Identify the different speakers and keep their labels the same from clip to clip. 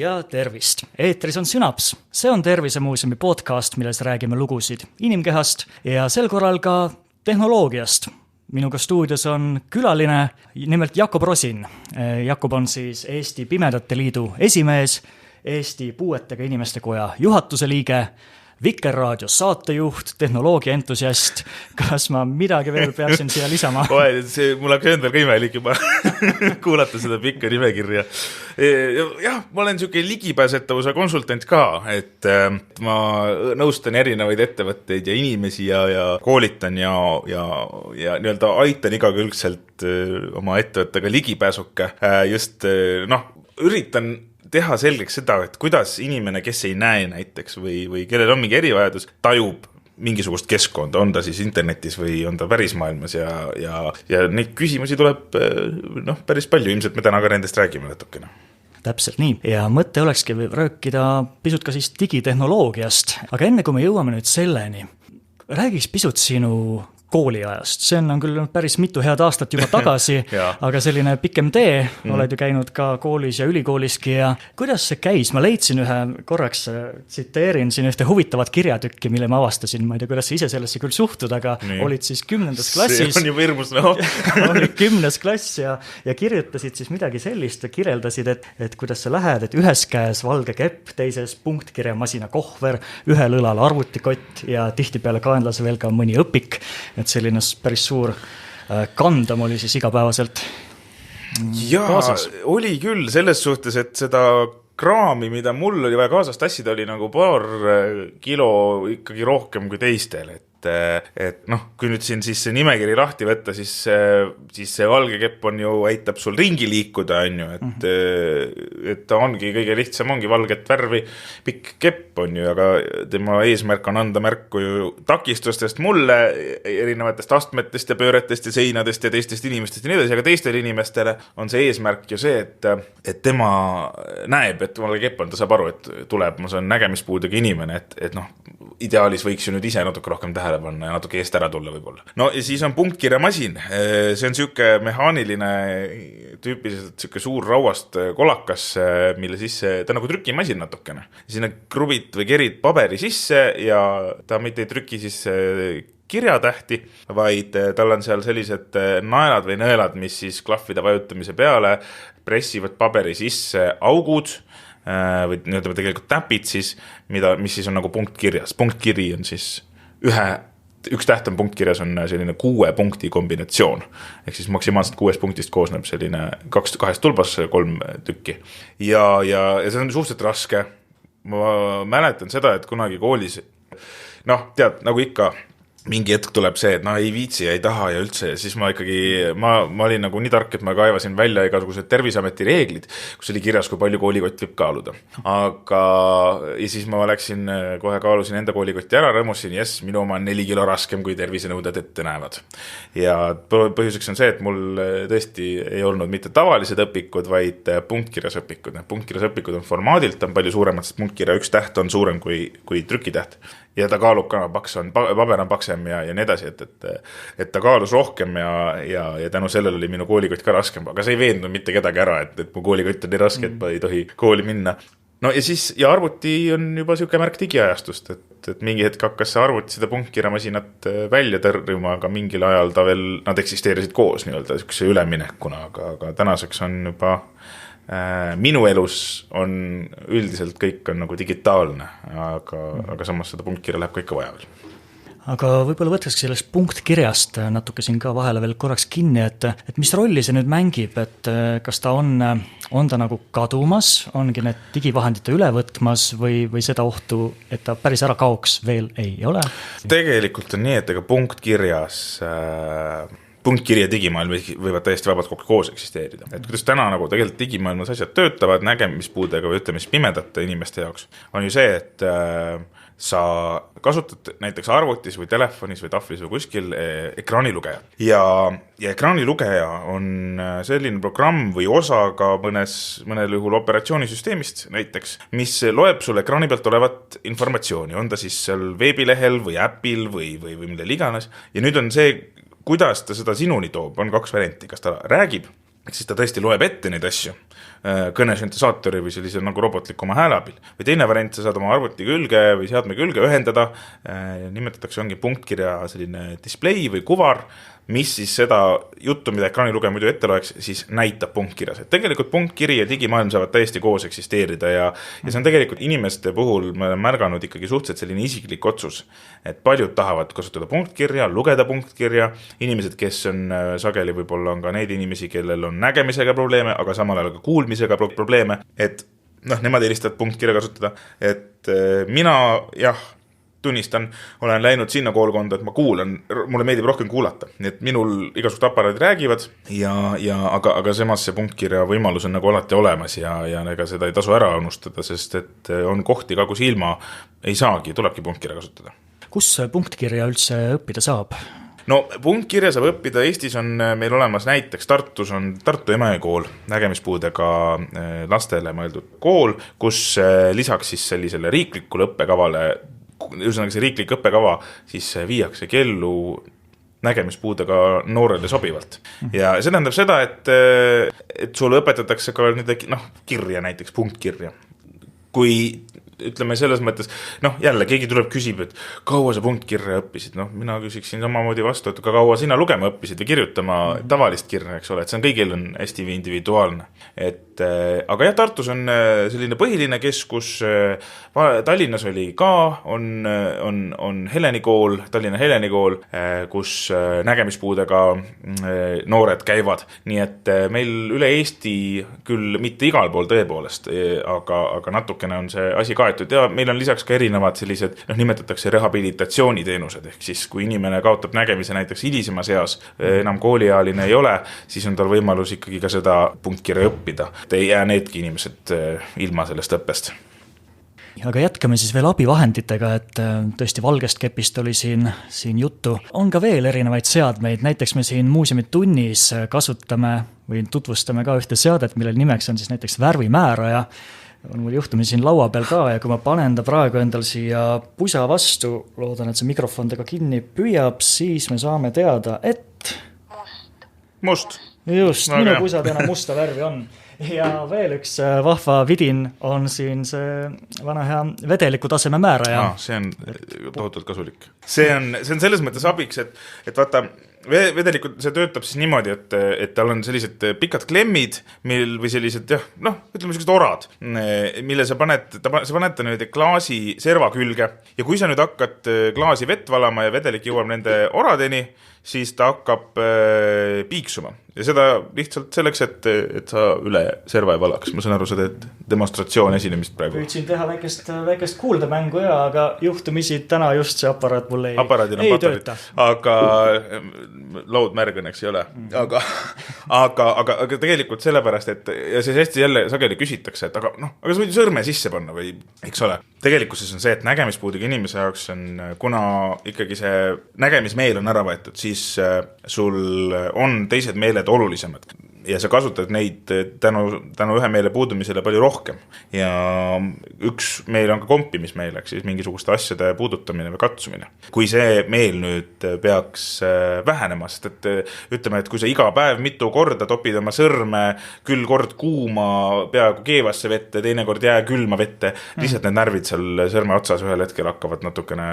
Speaker 1: ja tervist! Eetris on Sünaps. See on Tervisemuuseumi podcast, milles räägime lugusid inimkehast ja sel korral ka tehnoloogiast. Minuga stuudios on külaline, nimelt Jakob Rosin. Jakob on siis Eesti Pimedate Liidu esimees, Eesti Puuetega Inimeste Koja juhatuse liige, Vikerraadio saatejuht, tehnoloogia entusiast. Kas ma midagi veel peaksin siia lisama?
Speaker 2: Mul hakkas endal ka imelik juba kuulata seda pikka nimekirja. Jah, ma olen niisugune ligipääsetavuse konsultant ka, et ma nõustan erinevaid ettevõtteid ja inimesi ja koolitan ja nii-öelda aitan igakülgselt oma ettevõttega ligipääsuke. Just, üritan teha selgeks seda, et kuidas inimene, kes ei näe näiteks või kellel on mingi erivajadus, tajub mingisugust keskkonda, on ta siis internetis või on ta päris maailmas ja neid küsimusi tuleb päris palju, ilmselt me täna ka nendest räägime natukene.
Speaker 1: Täpselt nii. Ja mõte olekski rääkida pisut ka siis digitehnoloogiast, aga enne kui me jõuame nüüd selleni, räägiks pisut sinu kooliajast. See on küll päris mitu head aastat juba tagasi, aga selline pikem tee, oled ju käinud ka koolis ja ülikooliski ja kuidas see käis? Ma leidsin korraks, tsiteerin siin ühte huvitavat kirjatükki, mille ma avastasin. Ma ei tea, kuidas sa ise sellesse küll suhtud, aga olid siis 10. klassis.
Speaker 2: See on ju virmus,
Speaker 1: olid 10. klass ja kirjutasid siis midagi sellist ja kirjeldasid, et kuidas sa lähed, et ühes käes valge kepp, teises punktkirjamasina kohver, ühel õlal arvutikott ja tihtipeale kaenlas veel ka mõni õpik. Et selline päris suur kandam oli siis igapäevaselt kaasas.
Speaker 2: Oli küll selles suhtes, et seda kraami, mida mul oli vaja kaasas tassida, oli nagu paar kilo ikkagi rohkem kui teistel. Et kui nüüd siin siis see nimekiri lahti võtta, siis see valge kepp on ju, aitab sul ringi liikuda, on ju, et ta ongi kõige lihtsam, ongi valget värvi, pikk kepp on ju, aga tema eesmärk on anda märku ju takistustest mulle, erinevatest astmetest ja pööretest ja seinadest ja teistest inimestest ja nii edasi, aga teistele inimestele on see eesmärk ju see, et tema näeb, et valge kepp on, ta saab aru, et tuleb, ma saan nägemispuudega inimene, et ideaalis võiks ju nüüd ise natuke rohkem tähele panna ja natuke eest ära tulla võib-olla. No ja siis on punktkirjamasin. See on siuke mehaaniline, tüüpiliselt siuke suur rauast kolakas, mille sisse, ta nagu trükimasin natukene. Sinna krubid või kerid paberi sisse ja ta mitte ei trüki siis kirjatähti, vaid tal on seal sellised naelad või nõelad, mis siis klahvide vajutamise peale pressivad paberi sisse augud, või nii-öelda tegelikult täpid siis, mis siis on nagu punktkirjas. Punktkiri on siis üks täht on punktkirjas on selline 6 punkti kombinatsioon. Ehk siis maksimaalselt 6 punktist koosneb selline 2 tulbas 3 tükki. Ja see on suhteliselt raske. Ma mäletan seda, et kunagi koolis, tead, nagu ikka, mingi hetk tuleb see, et ei viitsi ja ei taha ja üldse, ja siis ma olin nagu nii tark, et ma kaevasin välja igasugused Terviseameti reeglid, kus oli kirjas, kui palju koolikott võib kaaluda. Aga ja siis ma kohe kaalusin enda koolikotti ära, rõmusin, minu oma on 4 kilo raskem, kui tervisenõuded ette näevad. Ja põhjuseks on see, et mul tõesti ei olnud mitte tavalised õpikud, vaid punktkirjas õpikud. Punktkirjas õpikud on formaadilt, on palju suuremad, sest punktkirja üks täht on suurem kui trükitäht. Ja ta kaalub ka paber on paksem ja nii edasi, et ta kaalus rohkem ja tänu sellele oli minu koolikott ka raskem, aga see ei veendunud mitte kedagi ära, et mu koolikott on nii raske, et ma ei tohi kooli minna. No ja arvuti on juba siuke märk digiajastust, et mingi hetk hakkas see arvuti seda punktkirjamasinat välja tõrjuma, aga mingil ajal nad eksisteerisid koos nii-öelda siukse üleminekuna, aga tänaseks on juba minu elus on üldiselt kõik on nagu digitaalne, aga samas seda punktkirja läheb ka ikka vaja veel.
Speaker 1: Aga võib-olla võtaks sellest punktkirjast natuke siin ka vahele veel korraks kinni, et mis rolli see nüüd mängib, et kas ta on ta nagu kadumas, ongi need digivahendite üle võtmas või seda ohtu, et ta päris ära kaoks veel ei ole?
Speaker 2: Tegelikult on nii, et ega punktkiri ja digimaailm võivad täiesti vabalt koos eksisteerida. Et kuidas täna nagu tegelikult digimaailmas asjad töötavad nägemispuudega või ütleme siis pimedate inimeste jaoks, on ju see, et sa kasutad näiteks arvutis või telefonis või tahvlis või kuskil ekraanilugeja. Ja ekraanilugeja on selline programm või osa ka mõnel juhul operatsioonisüsteemist näiteks, mis loeb sul ekraani pealt olevat informatsiooni. On ta siis seal veebilehel või äpil või millel iganes. Ja nüüd on see, kuidas ta seda sinuni toob, on 2 varianti. Kas ta räägib siis ta tõesti loeb ette neid asju kõnesüntesaatori või sellise nagu robotliku oma hääle abil. Või teine variant, sa saad oma arvuti külge või seadme külge ühendada, nimetatakse ongi punktkirja selline display või kuvar, mis siis seda juttu, mida ekraanilugeja muidu ette loeks, siis näitab punktkirjas. Et tegelikult punktkiri ja digimaailm saavad täiesti koos eksisteerida ja see on tegelikult inimeste puhul, ma olen märganud ikkagi suhteliselt selline isiklik otsus, et paljud tahavad kasutada punktkirja, lugeda punktkirja, inimesed, kes on sageli võib-olla on ka neid inimesi, kellel on nägemisega probleeme, aga samal ajal ka kuulmisega probleeme, et nemad eelistavad punktkirja kasutada, et mina tunnistan, olen läinud sinna koolkonda, et ma kuulan, mulle meeldib rohkem kuulata, nii et minul igasugused aparaadid räägivad aga samas see punktkirja võimalus on nagu alati olemas ja ega seda ei tasu ära unustada, sest et on kohti ka, kus ilma ei saagi, tulebki punktkirja kasutada.
Speaker 1: Kus punktkirja üldse õppida saab?
Speaker 2: No punktkirja saab õppida, Eestis on meil olemas näiteks Tartus on Tartu Emajõe kool, nägemispuudega lastele mõeldud kool, kus lisaks siis sellisele riiklikule õppekavale ühesõnaga see riiklik õppekava siis viiakse kellu nägemispuudega noorele sobivalt. Ja see tähendab seda, et sulle õpetatakse ka kirja näiteks, punktkirja. Kui ütleme selles mõttes, jälle keegi tuleb küsib, et kaua sa punktkirja õppisid, mina küsiksin samamoodi vastu, et kaua sina lugema õppisid või kirjutama tavalist kirja, eks ole, et see on kõigil on hästi individuaalne. Aga Tartus on selline põhiline keskus, Tallinnas oli ka, on Heleni kool, Tallinna Heleni kool, kus nägemispuudega noored käivad, nii et meil üle Eesti küll mitte igal pool tõepoolest, aga natukene on see asi kaetud ja meil on lisaks ka erinevad sellised, nimetatakse rehabilitatsiooniteenused, ehk siis kui inimene kaotab nägemise näiteks hilisemas eas, enam kooliealine ei ole, siis on tal võimalus ikkagi ka seda punktkirja õppida. Ei jää needki inimesed ilma sellest õppest.
Speaker 1: Aga jätkame siis veel abivahenditega, et tõesti valgest kepist oli siin juttu. On ka veel erinevaid seadmeid, näiteks me siin muuseumi tunnis kasutame või tutvustame ka ühte seadet, millel nimeks on siis näiteks värvimääraja. On mul juhtumi siin laua peal ka ja kui ma panen ta praegu endal siia pusa vastu, loodan, et see mikrofon tega kinni püüab, siis me saame teada, et
Speaker 2: must.
Speaker 1: Just, minu pusad enam musta värvi on. Ja veel üks vahva vidin on siin see vana hea vedeliku taseme määraja.
Speaker 2: See on tohutult kasulik. See on selles mõttes abiks, et vaata, vedelikud, see töötab siis niimoodi, et tal on sellised pikad klemmid, või sellised, ütleme sellised orad, mille sa paned ta nüüd klaasi serva külge ja kui sa nüüd hakkad klaasi vett valama ja vedelik jõuab nende oradeni, siis ta hakkab piiksuma. Ja seda lihtsalt selleks, et sa üle serva ei valaks. Ma saan aru, sa teed demonstratsioon esinemist praegu.
Speaker 1: Püüdsin teha väikest kuuldemängu aga juhtumisi täna just see aparaat mulle ei tööta.
Speaker 2: Aga lood märgõneks ei ole. Aga tegelikult sellepärast, et ja see hästi jälle sageli küsitakse, et aga sa võid sõrme sisse panna või, eks ole. Tegelikkuses on see, et nägemispuudega inimese jaoks on, kuna ikkagi see nägemismeel on ära võetud, siis sul on teised meeled olulisemad ja sa kasutad neid tänu ühe meele puudumisele palju rohkem. Ja üks meil on ka kompimismeel, ehk siis mingisuguste asjade puudutamine või katsumine. Kui see meel nüüd peaks vähenema, sest et ütleme, et kui sa iga päev mitu korda topid oma sõrme, küll kord kuuma peaaegu keevasse vette, teine kord jää külma vette, lihtsalt need närvid seal sõrme otsas ühel hetkel hakkavad natukene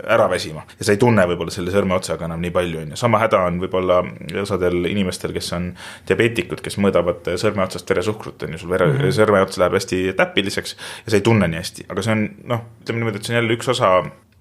Speaker 2: ära väsima. Ja sa ei tunne võib-olla selle sõrme otsaga enam nii palju. Sama häda on võib-olla osadel inimestel, kes on diabeetikud, kes mõõdavad sõrme otsast veresuhkrut, sul sõrme ots läheb hästi täpiliseks ja sa ei tunne nii hästi, aga see on, ütleme niimoodi, et see on jälle üks osa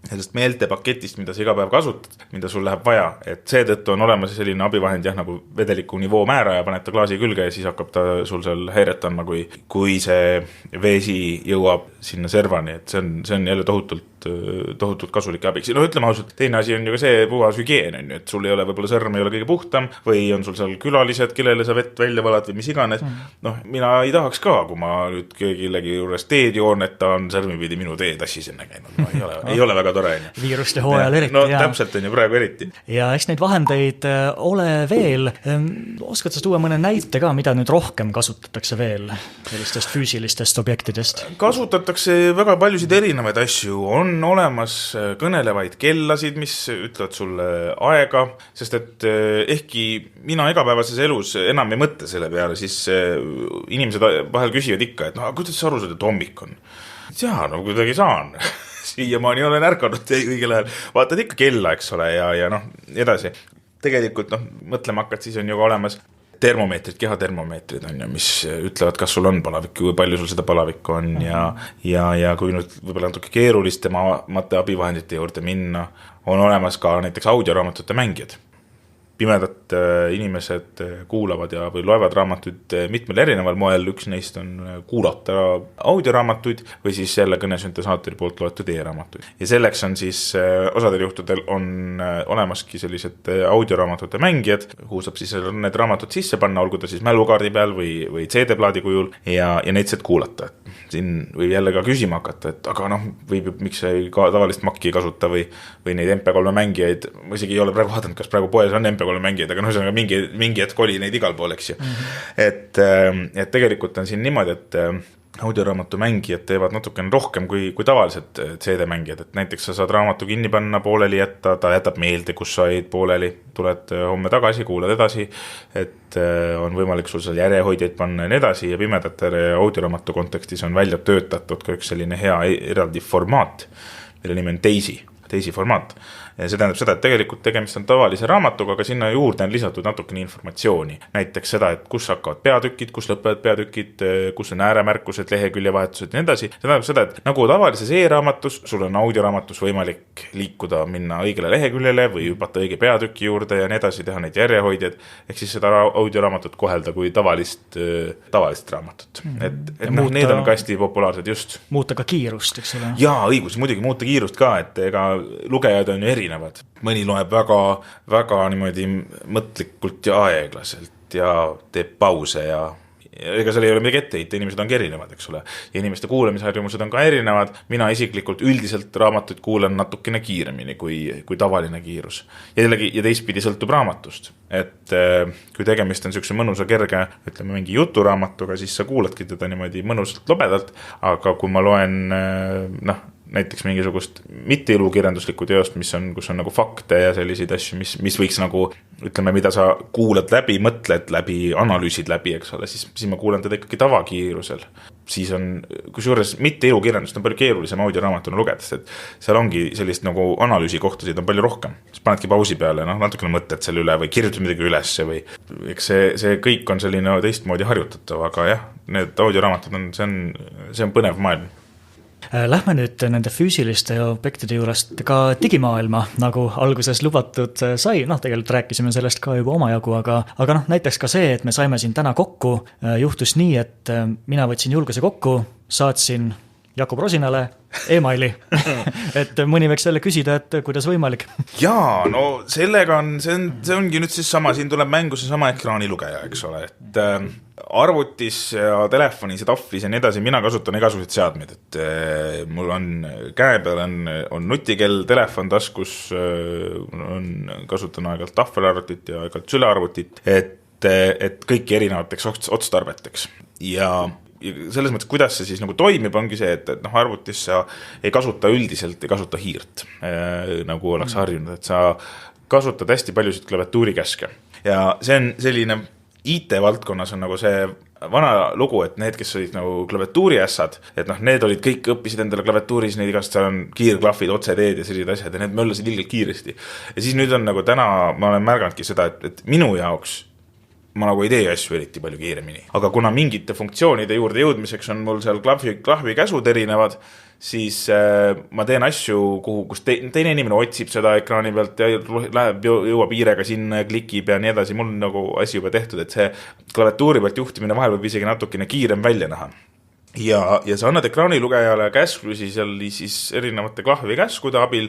Speaker 2: sellest meelte paketist, mida sa iga päev kasutad, mida sul läheb vaja, et seetõttu on olemas selline abivahend nagu vedeliku nivoo määraja, paned ta klaasi külge ja siis hakkab ta sul seal häiret andma, kui see vesi jõuab sinna servani, et see on jälle tohutult kasulik abiks. Ütleme ausalt, teine asi on ju ka see puhas hügieen, et sul ei ole võib-olla sõrm ei ole kõige puhtam või on sul seal külalised, kellele sa vett välja valad või mis iganes. Mina ei tahaks ka, kui ma nüüd kellegi juures teed joon, et ta on sõrmipidi minu teetassis enne käinud. Ei ole väga tore.
Speaker 1: Viiruste hooajal eriti.
Speaker 2: No täpselt on ju praegu eriti.
Speaker 1: Ja eks neid vahendeid ole veel. Oskad sa tuua mõne näite ka, mida nüüd rohkem kasutatakse veel sellistest füüsilistest objektidest?
Speaker 2: Kasutatakse väga paljusid erinevaid asju. On olemas kõnelevaid kellasid, mis ütlevad sulle aega, sest et ehkki mina igapäevases elus enam ei mõtle selle peale, siis inimesed vahel küsivad ikka, et no kuidas sa aru saad, et hommik on? Jaa, no kuidagi saan. Siiamaani olen ärkanud õigel ajal. Vaatad ikka kella, eks ole, ja noh, edasi. Tegelikult mõtlema hakkad, siis on ju olemas termomeetrid, kehatermomeetrid on ju, mis ütlevad, kas sul on palavikku, kui palju sul seda palavikku on ja kui nüüd võib-olla natuke keeruliste abivahendite juurde minna, on olemas ka näiteks audioraamatute mängijad. Pimedad inimesed kuulavad ja või loevad raamatuid mitmel erineval moel, üks neist on kuulata audioraamatuid või siis jälle kõnesüntesaatori poolt loetud e-raamatuid. Ja selleks on siis osadel juhtudel on olemaski sellised audioraamatute mängijad, kuhu saab siis need raamatud sisse panna, olgu ta siis mälukaardi peal või CD-plaadi kujul ja neid saad kuulata. Siin võib jälle ka küsima hakata, et aga noh, miks ei tavalist Maci kasuta või neid MP3 mängijaid, ma isegi ei ole praegu vaadanud, kas praegu poes on MP3 mängijad, aga no mingi hetk oli neid igal pool, eks ju. Et tegelikult on siin niimoodi, et audioraamatu mängijad teevad natukene rohkem kui tavalised CD-mängijad, et näiteks sa saad raamatu kinni panna, pooleli jätta, ta jätab meelde, kus sa jäid pooleli, tuled homme tagasi, kuulad edasi, et on võimalik sul seal järjehoidjaid panna ja nii edasi ja pimedate audioraamatu kontekstis on välja töötatud ka üks selline hea eraldi formaat, mille nimi on Daisy formaat. Ja see tähendab seda, et tegelikult tegemist on tavalise raamatuga, aga sinna juurde on lisatud natukene informatsiooni. Näiteks seda, et kus hakkavad peatükid, kus lõpevad peatükid, kus on ääremärkused, leheküljevahetused ja nii edasi. See tähendab seda, et nagu tavalises e-raamatus, sul on audioraamatus võimalik liikuda, minna õigele leheküljele või hüpata õige peatüki juurde ja nii edasi, teha neid järjehoidjad. Ehk siis seda audioraamatut kohelda kui tavalist raamatut. Et need on ka hästi populaarsed just.
Speaker 1: Muuta ka kiirust, eks ole?
Speaker 2: Jaa, õigus, muidugi muuta kiirust ka, et ega lugejad on ju erinevad. Mõni loeb väga niimoodi mõtlikult ja aeglaselt ja teeb pause ja ega seal ei ole midagi ette heita, inimesed on ka erinevad, eks ole. Ja inimeste kuulamisharjumused on ka erinevad. Mina isiklikult üldiselt raamatuid kuulen natukene kiiremini kui tavaline kiirus. Ja teistpidi sõltub raamatust. Et kui tegemist on selline mõnusa kerge, ütleme mingi juturaamatuga, siis sa kuuladki teda niimoodi mõnusalt lobedalt, aga kui ma loen näiteks mingisugust mitte ilukirjanduslikku teost, kus on nagu fakte ja selliseid asju, mis võiks nagu, ütleme, mida sa kuulad läbi, mõtled läbi, analüüsid läbi, eks ole, siis ma kuulen teda ikkagi tavakiirusel. Siis on, kusjuures mitte ilukirjandust on palju keerulisem audioraamatuna lugedes, et seal ongi sellist nagu analüüsi kohtasid on palju rohkem. Siis panedki pausi peale, natukene mõtled selle üle või kirjutad midagi üles või eks see kõik on selline teistmoodi harjutatav, aga jah, need audioraamatid on, see on põnev maailm.
Speaker 1: Lähme nüüd nende füüsiliste objektide juurest ka digimaailma, nagu alguses lubatud sai, tegelikult rääkisime sellest ka juba omajagu, aga näiteks ka see, et me saime siin täna kokku, juhtus nii, et mina võtsin julguse kokku, saatsin Jakub Rosinale e-maili, et mõni võiks jälle küsida, et kuidas võimalik.
Speaker 2: Jaa, no sellega see ongi nüüd siis sama, siin tuleb mängu see sama ekraanilugeja, eks ole, et arvutis ja telefonis ja tahvlis ja nii edasi, mina kasutan igasuguseid seadmeid, et mul on käe peal on nutikell, telefon taskus, kasutan aegalt tahvelarvutit ja aegalt sülearvutit, et kõiki erinevateks otstarbeteks ja selles mõttes, kuidas see siis nagu toimib, ongi see, et arvutis sa ei kasuta üldiselt, ei kasuta hiirt, nagu oleks harjunud, et sa kasutad hästi paljusid klaviatuurikäske. Ja see on selline IT-valdkonnas on nagu see vana lugu, et need, kes olid nagu klaviatuuriässad, et need olid kõik õppisid endale klaviatuuris, neid igast seal on kiirklahvid, otseteed ja sellised asjad ja need möllasid ilgelt kiiresti. Ja siis nüüd on nagu täna, ma olen märganudki seda, et minu jaoks ma nagu ei tee asju eriti palju kiiremini. Aga kuna mingite funktsioonide juurde jõudmiseks on mul seal klahvi käsud erinevad, siis ma teen asju, kus teine inimene otsib seda ekraani pealt ja jõuab hiirega sinna ja klikib ja nii edasi. Mul on nagu asi juba tehtud, et see klaviatuuri pealt juhtimine vahel võib isegi natukene kiirem välja näha. Ja sa annad ekraanilugejale käsklusi seal siis erinevate klahvi käskude abil,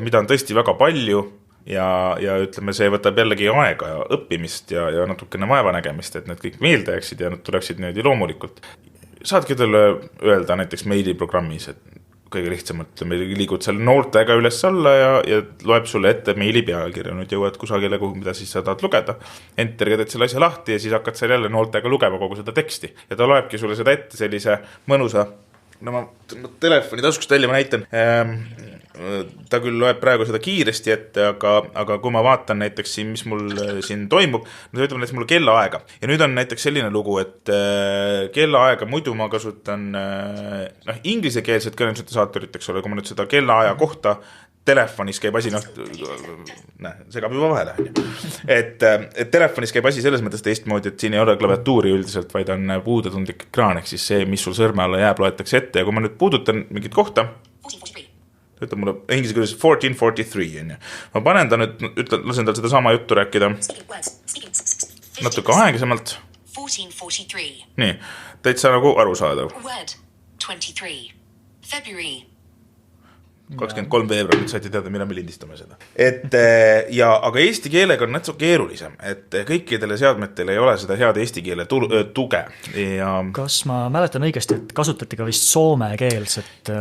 Speaker 2: mida on tõesti väga palju. Ja ütleme, see võtab jällegi aega ja õppimist ja natukene vaeva nägemist, et need kõik meelde jääksid ja nad tuleksid niimoodi loomulikult. Saadki teile öelda näiteks meiliprogrammis, et kõige lihtsamalt, ütleme, liigud seal nooltega üles alla ja loeb sulle ette meili pealkirja, nüüd jõuad kusagile, mida siis sa tahad lugeda. Enteriga teed selle asja lahti ja siis hakkad seal jälle nooltega lugema kogu seda teksti. Ja ta loebki sulle seda ette sellise mõnusa, no ma telefoni taskust välja ma näitan, ta küll loeb praegu seda kiiresti ette, aga kui ma vaatan näiteks siin, mis mul siin toimub, no ta ütleb näiteks mulle kellaaega. Ja nüüd on näiteks selline lugu, et kellaaega muidu ma kasutan inglisekeelset kõnesüntesaatorit, eks ole, kui ma nüüd seda kellaaja kohta telefonis käib asi, segab juba vahele. Et telefonis käib asi selles mõttes teistmoodi, et siin ei ole klaviatuuri üldiselt, vaid on puudetundlik ekraan, ehk siis see, mis sul sõrme alla jääb, loetakse ette ja kui ma nüüd puudutan mingit kohta, ta ütleb mulle inglise keeles 1443 on ju. Ma panen ta nüüd, lasen tal seda sama juttu rääkida natuke aeglasemalt.
Speaker 3: 1443.
Speaker 2: Nii, täitsa nagu arusaadav.
Speaker 3: Word 23. February
Speaker 2: 23 veebruar, nüüd saite teada, mille me lindistame seda. Aga eesti keelega on natuke keerulisem, et kõikidele seadmetele ei ole seda head eesti keele tuge. Ja
Speaker 1: kas ma mäletan õigesti, et kasutati ka vist soomekeelset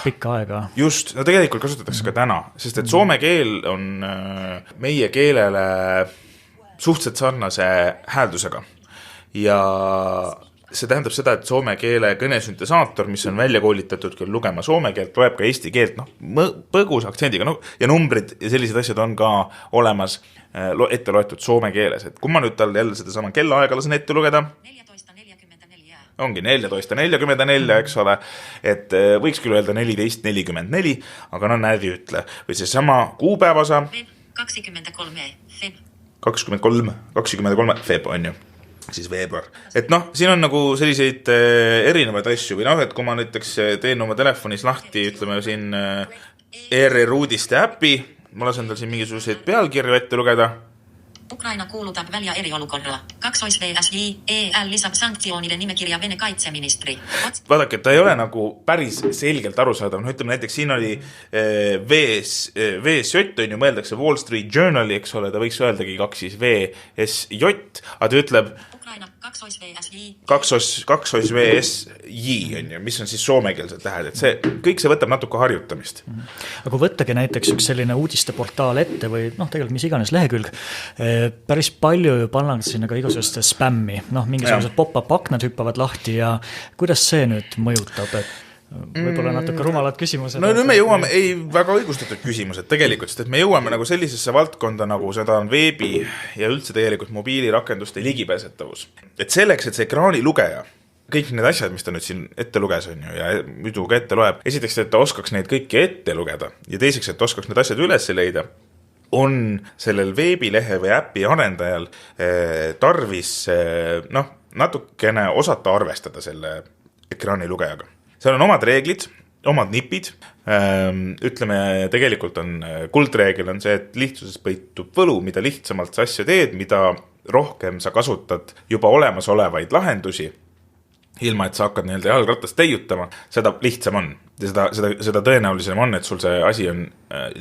Speaker 1: pikka aega?
Speaker 2: Just, no tegelikult kasutatakse ka täna, sest et soome keel on meie keelele suhteliselt sarnase hääldusega ja see tähendab seda, et soome keele kõnesüntesaator, mis on välja koolitatud küll lugema soome keelt, loeb ka eesti keelt põgus aktsendiga ja numbrid ja sellised asjad on ka olemas ette loetud soome keeles. Et kui ma nüüd tal jälle seda sama kellaaega lasen ette lugeda,
Speaker 3: 14.44.
Speaker 2: ongi 14.44, eks ole, et võiks küll öelda 14.44, aga näed ei ütle. Või see sama kuupäevasa
Speaker 3: 23. Feb
Speaker 2: 23 Feb on ju. Siis veebruar. Et siin on nagu selliseid erinevaid asju või et kui ma näiteks teen oma telefonis lahti, ütleme siin ERR uudiste äppi, ma lasen tal siin mingisuguseid pealkirju ette lugeda.
Speaker 3: Ukraina kuulutab välja eriolukorra. 2 VSI EL lisab sanktsioonide nimekirja Vene kaitseministri.
Speaker 2: Vaadake, ta ei ole nagu päris selgelt arusaadav. Ütleme näiteks siin oli VSJ, on ju, mõeldakse Wall Street Journali, eks ole, ta võiks öeldagi 2 siis VSJ, aga ta ütleb 2 VSJ, on ju, mis on siis soomekeelsed tähed, et kõik see võtab natuke harjutamist.
Speaker 1: Aga kui võttagi näiteks üks selline uudisteportaal ette või tegelikult mis iganes lehekülg, päris palju ju pannakse sinna ka igasuguste spämmi, mingisugused pop-up aknad hüppavad lahti ja kuidas see nüüd mõjutab, et võib-olla natuke rumalad küsimused.
Speaker 2: No nüüd me jõuame, väga õigustatud küsimused tegelikult, sest et me jõuame nagu sellisesse valdkonda, nagu seda on veebi ja üldse tegelikult mobiilirakenduste ligipääsetavus. Et selleks, et see ekraani lugeja, kõik need asjad, mis ta nüüd siin ette luges on ju ja muidu ka ette loeb, esiteks, et ta oskaks neid kõiki ette lugeda ja teiseks, et ta oskaks need asjad üles leida, on sellel veebilehe või äpi arendajal tarvis natukene osata arvestada selle ekraani lugejaga. Seal on omad reeglid, omad nipid, ütleme, tegelikult on kuldreegel on see, et lihtsuses peitub võlu, mida lihtsamalt sa asja teed, mida rohkem sa kasutad juba olemasolevaid lahendusi, ilma et sa hakkad jalgratast teiutama, seda lihtsam on. Ja seda tõenäolisem on, et sul see asi on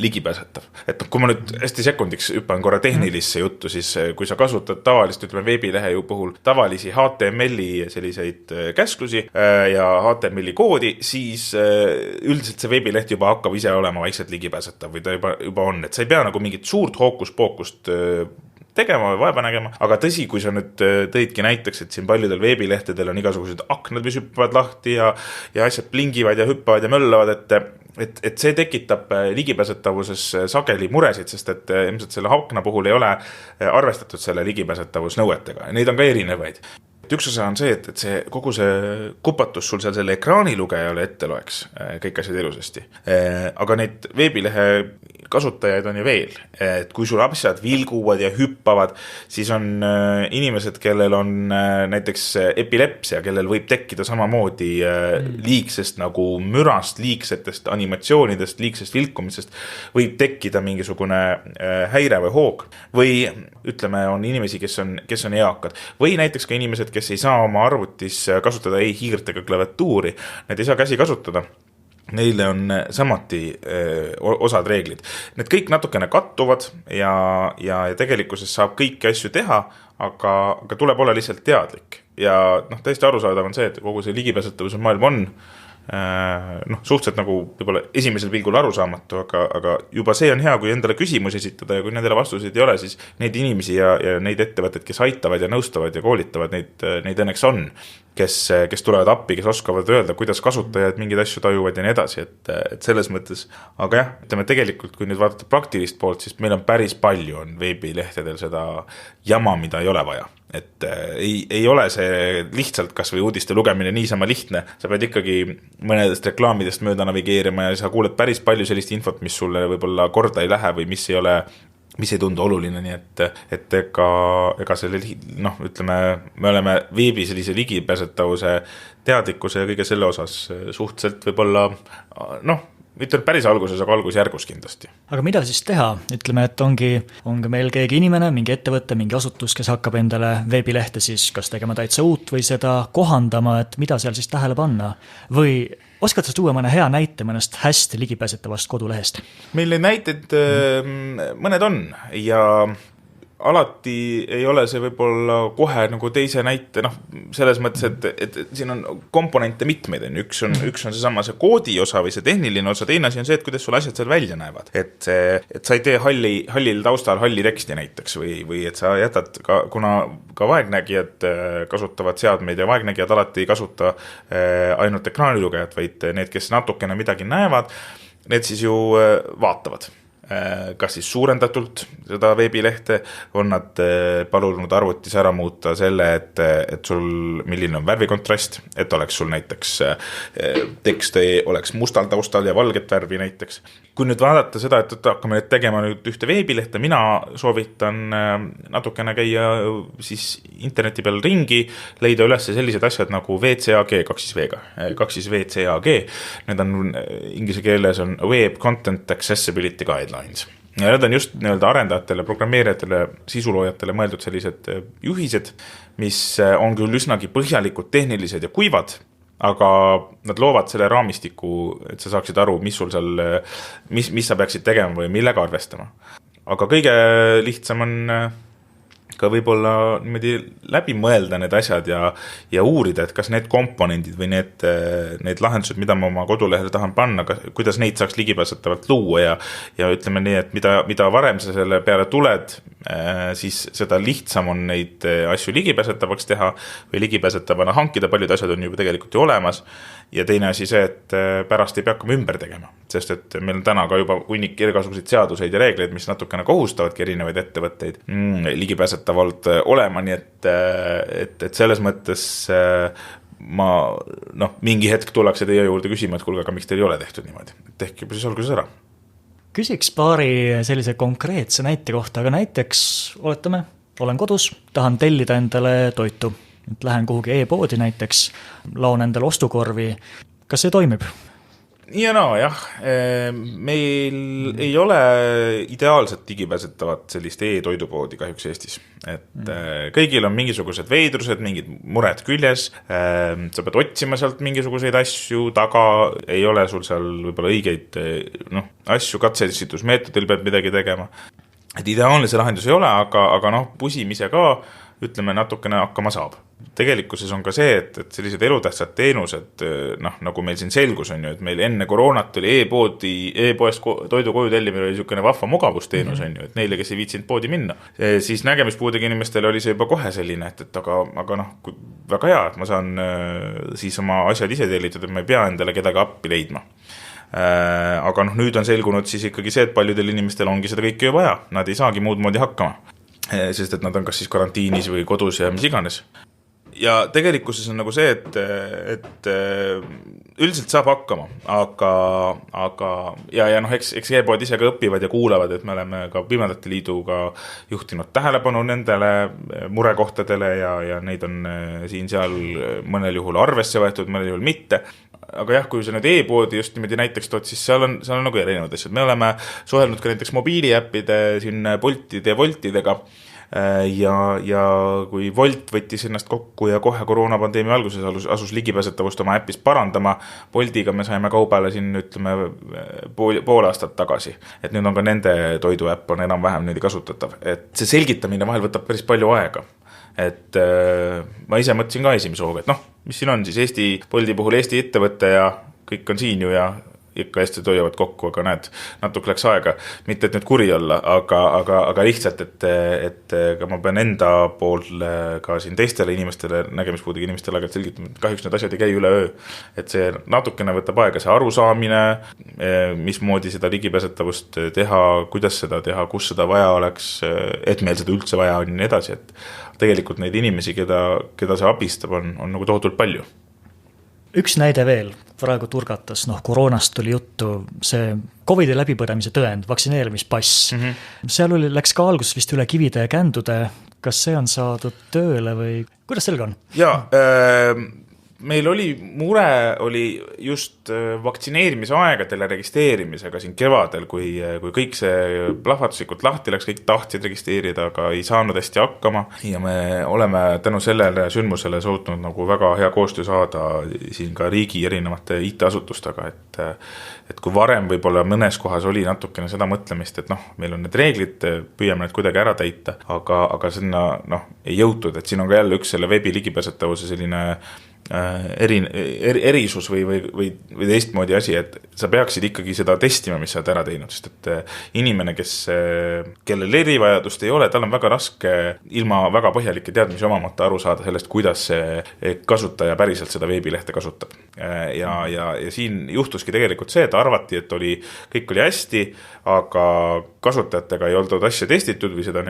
Speaker 2: ligipääsetav. Et kui ma nüüd hästi sekundiks hüppan korra tehnilisse juttu, siis kui sa kasutad tavalist, ütleme veebilehe puhul tavalisi HTML-i selliseid käsklusi ja HTML-i koodi, siis üldiselt see veebileht juba hakkab ise olema vaikselt ligipääsetav või ta juba on. Et sa ei pea nagu mingit suurt hookus-pookust tegema või vaeva nägema, aga tõsi, kui sa nüüd tõidki näiteks, et siin paljudel veebilehtedel on igasugused aknad, mis hüppavad lahti ja asjad blingivad ja hüppavad ja möllavad, et see tekitab ligipääsetavuses sageli muresid, sest et ilmselt selle akna puhul ei ole arvestatud selle ligipääsetavusnõuetega. Neid on ka erinevaid. Üks osa on see, et see kogu see kupatus sul seal selle ekraanilugejale ette loeks kõik asjad ilusasti. Aga neid veebilehe kasutajaid on ju veel, et kui sul asjad vilguvad ja hüppavad, siis on inimesed, kellel on näiteks epilepsia, kellel võib tekkida samamoodi liigsest nagu mürast, liigsetest animatsioonidest, liigsest vilkumisest, võib tekkida mingisugune häire või hoog või ütleme, on inimesi, kes on eakad või näiteks ka inimesed, kes ei saa oma arvutis kasutada ei hiirt ega klaviatuuri, need ei saa käsi kasutada. Neile on samati osad reeglid. Need kõik natukene kattuvad ja tegelikkuses saab kõiki asju teha, aga tuleb olla lihtsalt teadlik. Ja täiesti arusaadav on see, et kogu see ligipääsetavuse maailm on noh, suhteliselt nagu võib-olla esimesel pilgul arusaamatu, aga juba see on hea, kui endale küsimusi esitada ja kui nendele vastuseid ei ole, siis neid inimesi ja neid ettevõtteid, kes aitavad ja nõustavad ja koolitavad, neid õnneks on, kes tulevad appi, kes oskavad öelda, kuidas kasutajad mingeid asju tajuvad ja nii edasi, et selles mõttes, aga jah, ütleme tegelikult, kui nüüd vaadata praktilist poolt, siis meil on päris palju on veebilehtedel seda jama, mida ei ole vaja. Et ei ole see lihtsalt kas või uudiste lugemine niisama lihtne, sa pead ikkagi mõnedest reklaamidest mööda navigeerima ja sa kuuled päris palju sellist infot, mis sulle võib-olla korda ei lähe või mis ei tundu oluline, nii et ega selle, noh, ütleme, me oleme veebi sellise ligipääsetavuse teadlikkuse ja kõige selle osas suhteliselt võib-olla, noh, mitte päris alguses, aga algusjärgus kindlasti.
Speaker 1: Aga mida siis teha? Ütleme, et ongi meil keegi inimene, mingi ettevõte, mingi asutus, kes hakkab endale veebilehte siis kas tegema täitsa uut või seda kohandama, et mida seal siis tähele panna? Või oskad sa tuua mõne hea näite mõnest hästi ligipääsetavast kodulehest?
Speaker 2: Meil neid näiteid mõned on ja alati ei ole see võib-olla kohe nagu teise näite, noh, selles mõttes, et siin on komponente mitmeid, üks on seesama see koodi osa või see tehniline osa, teine asi on see, et kuidas sul asjad seal välja näevad. Et sa ei tee hallil taustal halli teksti näiteks või et sa jätad, kuna ka vaegnägijad kasutavad seadmeid ja vaegnägijad alati ei kasuta ainult ekraanilugejad, vaid need, kes natukene midagi näevad, need siis ju vaatavad. Kas siis suurendatult seda veebilehte, on nad palunud arvutis ära muuta selle, et sul milline on värvikontrast, et oleks sul näiteks tekst oleks mustal taustal ja valget värvi näiteks. Kui nüüd vaadata seda, et hakkame nüüd tegema nüüd ühte veebilehte, mina soovitan natukene käia siis interneti peal ringi, leida üles sellised asjad nagu WCAG, 2VCAG, need on inglise keeles on Web Content Accessibility Guidelines. Ja need on just nii-öelda arendajatele, programmeerijatele, sisuloojatele mõeldud sellised juhised, mis on küll üsnagi põhjalikud, tehnilised ja kuivad, aga nad loovad selle raamistiku, et sa saaksid aru, mis sul seal, mis sa peaksid tegema või millega arvestama. Aga kõige lihtsam on ka võib-olla niimoodi läbi mõelda need asjad ja uurida, et kas need komponendid või need lahendused, mida ma oma kodulehele tahan panna, kuidas neid saaks ligipääsetavalt luua ja ütleme nii, et mida varem sa selle peale tuled, siis seda lihtsam on neid asju ligipääsetavaks teha või ligipääsetavana hankida, paljud asjad on juba tegelikult ju olemas ja teine asi see, et pärast ei pea hakkama ümber tegema, sest et meil on täna ka juba hunnik igasuguseid seaduseid ja reegleid, mis natukene kohustavadki erinevaid ettevõtteid ligipääsetavalt olema, nii et selles mõttes ma, noh, mingi hetk tullakse teie juurde küsima, et kuulge, aga miks teil ei ole tehtud niimoodi, tehke juba siis alguses ära.
Speaker 1: Küsiks paari sellise konkreetse näite kohta, aga näiteks oletame, olen kodus, tahan tellida endale toitu. Et lähen kuhugi e-poodi näiteks, laon endale ostukorvi. Kas see toimib?
Speaker 2: Ja no, jah. Meil ei ole ideaalselt digipääsetavat sellist e-toidupoodi kahjuks Eestis. Et kõigil on mingisugused veidrused, mingid mured küljes, sa pead otsima sealt mingisuguseid asju, taga ei ole sul seal võib-olla õigeid asju, katsesitusmeetodil pead midagi tegema. Et ideaalne see lahendus ei ole, aga pusimise ka, ütleme, natukene hakkama saab. Tegelikkuses on ka see, et sellised elutähtsad teenused, nagu meil siin selgus on ju, et meil enne koroonat oli e-poest toidu koju tellimine oli niisugune vahva mugavusteenus on ju, et neile, kes ei viitsinud poodi minna. Siis nägemispuudega inimestele oli see juba kohe selline, et aga väga hea, et ma saan siis oma asjad ise tellitud, et ma ei pea endale kedagi appi leidma. Aga nüüd on selgunud siis ikkagi see, et paljudel inimestel ongi seda kõike ju vaja, nad ei saagi muud moodi hakkama, sest et nad on kas siis karantiinis või kodus ja mis iganes. Ja tegelikkuses on nagu see, et üldiselt saab hakkama, aga eks e-pood ise ka õpivad ja kuulavad, et me oleme ka Pimedate Liiduga juhtinud tähelepanu nendele murekohtadele ja neid on siin-seal mõnel juhul arvesse võetud, mõnel juhul mitte. Aga jah, kui sa nüüd e-poodi just niimoodi näiteks tood, siis seal on nagu erinevad asjad. Me oleme suhelnud ka näiteks mobiiliäppide siin Boltide ja Woltidega ja kui Wolt võttis ennast kokku ja kohe koroonapandeemia alguses asus ligipääsetavust oma äppis parandama, Boltiga me saime kaubale siin, ütleme, pool aastat tagasi. Et nüüd on ka nende toiduäpp on enam-vähem niimoodi kasutatav. Et see selgitamine vahel võtab päris palju aega. Et ma ise mõtlesin ka esimese hooga, et mis siin on siis Bolti puhul Eesti ettevõtte ja kõik on siin ju ja ikka hästi toiavad kokku, aga näed, natuke läks aega, mitte et nüüd kuri olla, aga lihtsalt, et ka ma pean enda pool ka siin teistele inimestele, nägemispuudega inimestele aeg-ajalt selgitama, et kahjuks need asjad ei käi üle öö. Et see natukene võtab aega, see arusaamine, mismoodi seda ligipääsetavust teha, kuidas seda teha, kus seda vaja oleks, et meil seda üldse vaja on ja nii edasi, et tegelikult neid inimesi, keda see abistab, on nagu tohutult palju.
Speaker 1: Üks näide veel, praegu turgatas, koroonast tuli juttu, see COVID-i läbipõdemise tõend, vaktsineerimispass. Seal läks ka algus vist üle kivide ja kändude, kas see on saadud tööle või kuidas sellega on?
Speaker 2: Jaa, meil oli just vaktsineerimise aegadele registreerimisega siin kevadel, kui kõik see plahvatuslikult lahti läks, kõik tahtsid registreerida, aga ei saanud hästi hakkama ja me oleme tänu sellele sündmusele suutnud nagu väga hea koostöö saada siin ka riigi erinevate IT-asutustega, et kui varem võib-olla mõnes kohas oli natukene seda mõtlemist, et meil on need reeglid, püüame need kuidagi ära täita, aga sinna ei jõutud, et siin on ka jälle üks selle veebi ligipääsetavuse selline erisus või teistmoodi asi, et sa peaksid ikkagi seda testima, mis sa oled ära teinud, sest et inimene, kellel erivajadust ei ole, tal on väga raske ilma väga põhjalike teadmisi omamata aru saada sellest, kuidas see kasutaja päriselt seda veebilehte kasutab. Ja siin juhtuski tegelikult see, et arvati, et kõik oli hästi, aga kasutajatega ei olnud asja testitud või seda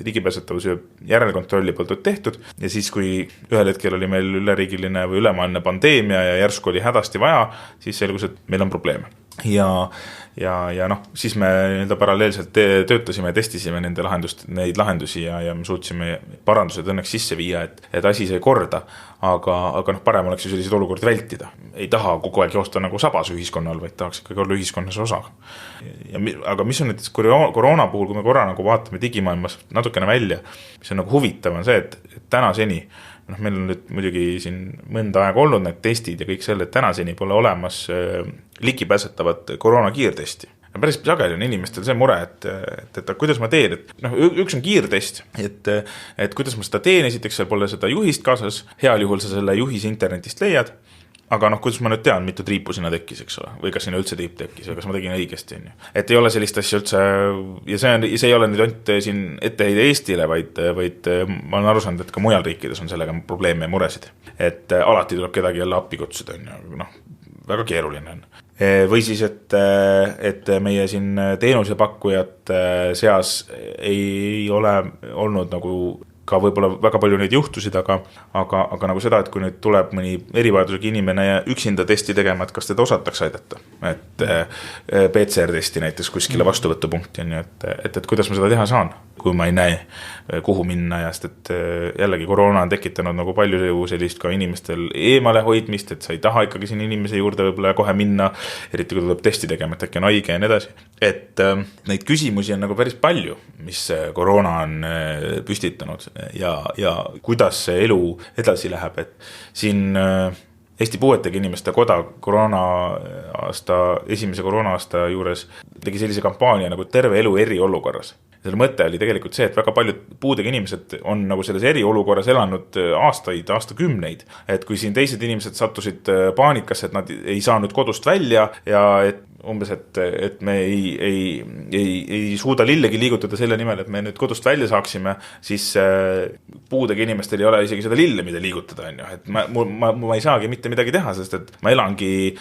Speaker 2: ligipääsetavuse järelkontrolli poolt tehtud ja siis, kui ühel hetkel oli meil üleriigiline või ülemaailmne pandeemia ja järsku oli hädasti vaja, siis selgus, et meil on probleeme. Ja siis me paralleelselt töötasime ja testisime neid lahendusi ja me suutsime parandused õnneks sisse viia, et asi sai korda, aga parem oleks ju selliseid olukordi vältida. Ei taha kogu aeg joosta nagu sabas ühiskonnal, vaid tahaks ikkagi olla ühiskonnas osa. Aga mis on näiteks koroona puhul, kui me korra nagu vaatame digimaailmas natukene välja, mis on nagu huvitav on see, et tänaseni meil on nüüd muidugi siin mõnda aega olnud need testid ja kõik selle, et tänaseni pole olemas ligipääsetavat koroona kiirtesti. Päris sageli on inimestel see mure, et kuidas ma teen, et üks on kiirtest, et kuidas ma seda teen, esiteks seal pole seda juhist kaasas, heal juhul sa selle juhis internetist leiad, aga kuidas ma nüüd tean, mitu triipu sinna tekkis, eks ole, või kas sinna üldse triip tekkis, või kas ma tegin õigesti. Et ei ole sellist asja üldse, ja see ei ole nüüd ainult siin etteheide Eestile, vaid ma olen aru saanud, et ka mujal riikides on sellega probleeme ja muresid. Et alati tuleb kedagi jälle appi kutsuda, väga keeruline on. Või siis, et meie siin teenusepakkujad seas ei ole olnud nagu ka võib-olla väga palju neid juhtusid, aga nagu seda, et kui nüüd tuleb mõni erivajadusega inimene ja üksinda testi tegema, et kas teda osatakse aidata. Et PCR-testi näiteks kuskile vastuvõtupunkti on ju, et kuidas ma seda teha saan, kui ma ei näe, kuhu minna ja sest, et jällegi koroona on tekitanud nagu palju sellist ka inimestel eemale hoidmist, et sa ei taha ikkagi siin inimese juurde võib-olla kohe minna, eriti kui tuleb testi tegema, et äkki on haige ja nii edasi. Et neid küsimusi on nagu päris palju, mis koroona on püstitanud ja kuidas see elu edasi läheb, et siin Eesti Puuetega Inimeste Koda esimese koroona-aasta juures tegi sellise kampaania nagu terve elu eriolukorras. Selle mõte oli tegelikult see, et väga paljud puudega inimesed on nagu selles eriolukorras elanud aastakümneid, et kui siin teised inimesed sattusid paanikasse, et nad ei saa nüüd kodust välja ja et umbes, et me ei suuda lillegi liigutada selle nimel, et me nüüd kodust välja saaksime, siis puudega inimestel ei ole isegi seda lille, mida liigutada. Et ma ei saagi mitte midagi teha, sest et ma elangi